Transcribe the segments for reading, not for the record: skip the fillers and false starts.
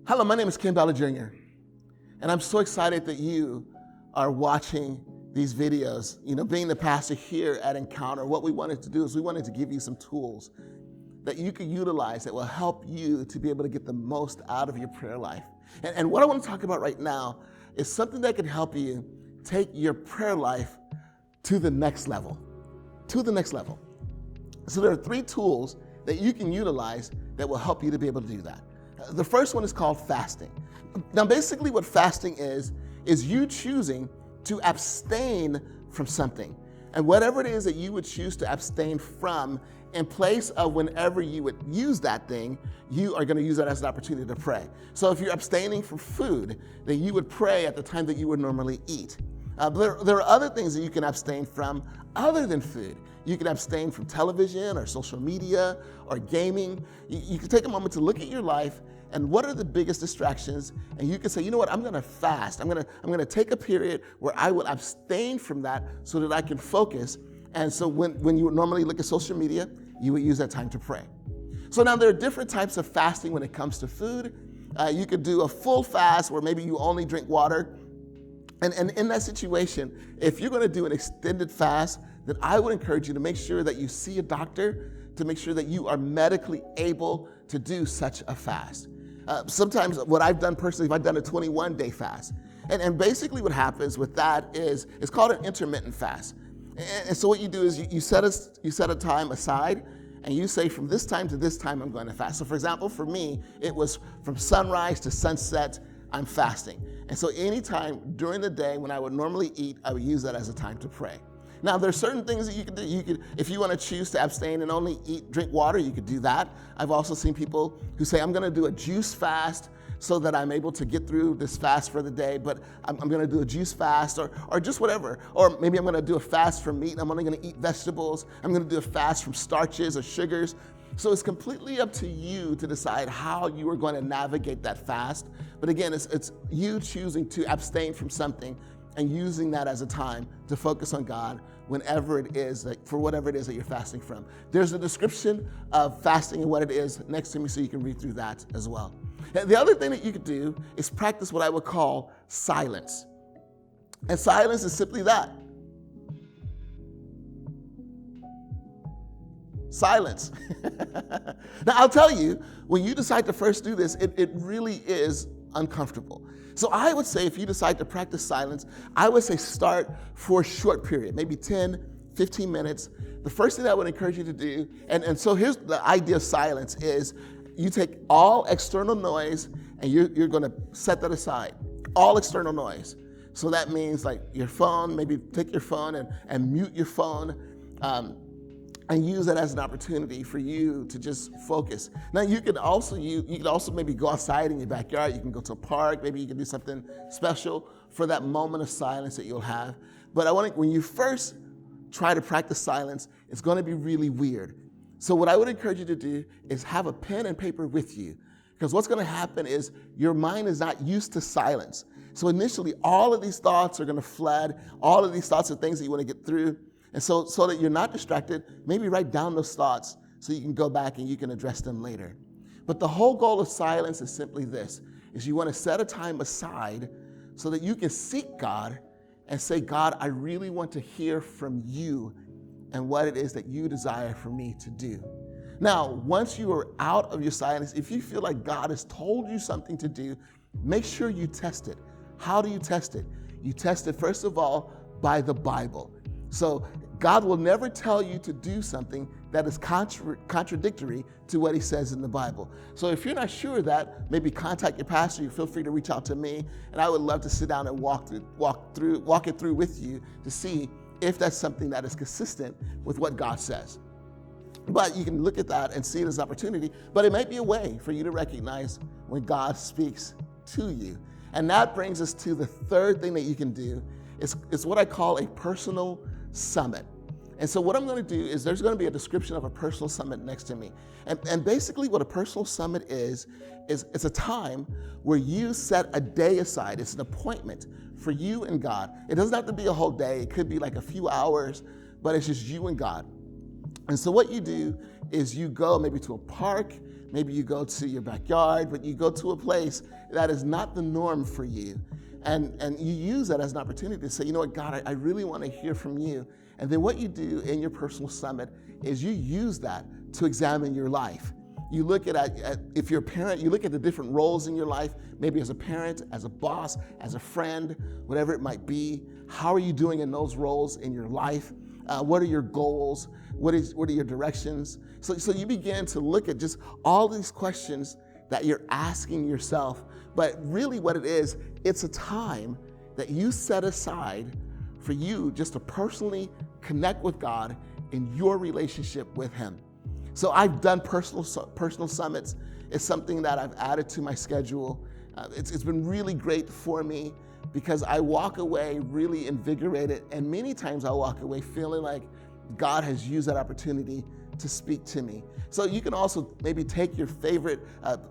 Hello, my name is Ken Ballard Jr., and I'm so excited that you are watching these videos. You know, being the pastor here at Encounter, what we wanted to do is we wanted to give you some tools that you can utilize that will help you to be able to get the most out of your prayer life. And what I want to talk about right now is something that can help you take your prayer life to the next level, So there are 3 tools that you can utilize that will help you to be able to do that. The first one is called fasting. Now, basically what fasting is you choosing to abstain from something. And whatever it is that you would choose to abstain from, in place of whenever you would use that thing, you are going to use that as an opportunity to pray. So if you're abstaining from food, then you would pray at the time that you would normally eat. There are other things that you can abstain from other than food. You can abstain from television or social media or gaming. You can take a moment to look at your life and what are the biggest distractions, and you can say, you know what, I'm gonna fast. I'm gonna take a period where I will abstain from that so that I can focus. And so when you would normally look at social media, you would use that time to pray. So now there are different types of fasting when it comes to food. You could do a full fast where maybe you only drink water. And in that situation, if you're gonna do an extended fast, then I would encourage you to make sure that you see a doctor to make sure that you are medically able to do such a fast. Sometimes what I've done personally, I've done a 21-day fast. And basically what happens with that is, it's called an intermittent fast. And so what you do is you set a time aside and you say from this time to this time I'm going to fast. So for example, for me, it was from sunrise to sunset, I'm fasting. And so anytime during the day when I would normally eat, I would use that as a time to pray. Now, there's certain things that you can do. If you want to choose to abstain and only drink water, you could do that. I've also seen people who say, I'm going to do a juice fast so that I'm able to get through this fast for the day, but I'm going to do a juice fast or just whatever. Or maybe I'm going to do a fast from meat and I'm only going to eat vegetables. I'm going to do a fast from starches or sugars. So it's completely up to you to decide how you are going to navigate that fast. But again, it's you choosing to abstain from something and using that as a time to focus on God whenever it is, for whatever it is that you're fasting from. There's a description of fasting and what it is next to me so you can read through that as well. And the other thing that you could do is practice what I would call silence. And silence is simply that. Silence. Now, I'll tell you, when you decide to first do this, it really is uncomfortable. So I would say if you decide to practice silence, I would say start for a short period, maybe 10, 15 minutes. The first thing I would encourage you to do, and so here's the idea of silence, is you take all external noise and you're gonna set that aside, all external noise. So that means like your phone, maybe take your phone and mute your phone, and use that as an opportunity for you to just focus. Now you could also maybe go outside in your backyard. You can go to a park. Maybe you can do something special for that moment of silence that you'll have. But when you first try to practice silence, it's going to be really weird. So what I would encourage you to do is have a pen and paper with you, because what's going to happen is your mind is not used to silence. So initially, all of these thoughts are going to flood. All of these thoughts are things that you want to get through. And so that you're not distracted, maybe write down those thoughts so you can go back and you can address them later. But the whole goal of silence is simply this, is you want to set a time aside so that you can seek God and say, God, I really want to hear from you and what it is that you desire for me to do. Now, once you are out of your silence, if you feel like God has told you something to do, make sure you test it. How do you test it? You test it, first of all, by the Bible. So God will never tell you to do something that is contradictory to what he says in the Bible. So if you're not sure of that, maybe contact your pastor. You feel free to reach out to me, and I would love to sit down and walk it through with you to see if that's something that is consistent with what God says. But you can look at that and see it as an opportunity, but it might be a way for you to recognize when God speaks to you. And that brings us to the third thing that you can do. It's what I call a personal summit. And so what I'm going to do is there's going to be a description of a personal summit next to me. And basically what a personal summit is it's a time where you set a day aside. It's an appointment for you and God. It doesn't have to be a whole day. It could be like a few hours, but it's just you and God. And so what you do is you go maybe to a park, Maybe you go to your backyard, but you go to a place that is not the norm for you. And you use that as an opportunity to say, you know what, God, I really want to hear from you. And then what you do in your personal summit is you use that to examine your life. You look at if you're a parent, you look at the different roles in your life, maybe as a parent, as a boss, as a friend, whatever it might be. How are you doing in those roles in your life? What are your goals? What are your directions? So you begin to look at just all these questions that you're asking yourself. But really what it is, it's a time that you set aside for you just to personally connect with God in your relationship with Him. So I've done personal summits. It's something that I've added to my schedule. It's been really great for me because I walk away really invigorated, and many times I walk away feeling like God has used that opportunity to speak to me. So you can also maybe take your favorite,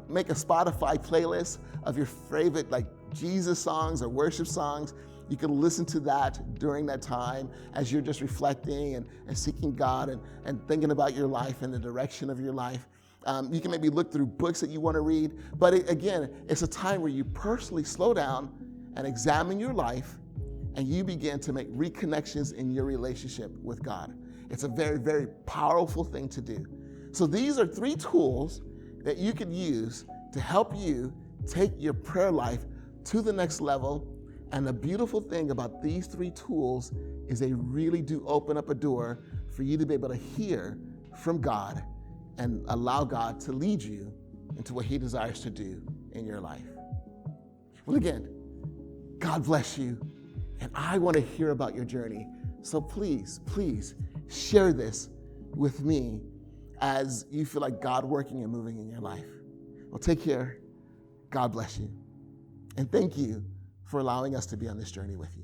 make a Spotify playlist of your favorite like Jesus songs or worship songs. You can listen to that during that time as you're just reflecting and seeking God and thinking about your life and the direction of your life. You can maybe look through books that you want to read, but again, it's a time where you personally slow down and examine your life, and you begin to make reconnections in your relationship with God. It's a very, very powerful thing to do. So these are 3 tools that you can use to help you take your prayer life to the next level. And the beautiful thing about these 3 tools is they really do open up a door for you to be able to hear from God and allow God to lead you into what He desires to do in your life. Well, again, God bless you. And I want to hear about your journey. So please, please share this with me as you feel like God working and moving in your life. Well, take care. God bless you. And thank you for allowing us to be on this journey with you.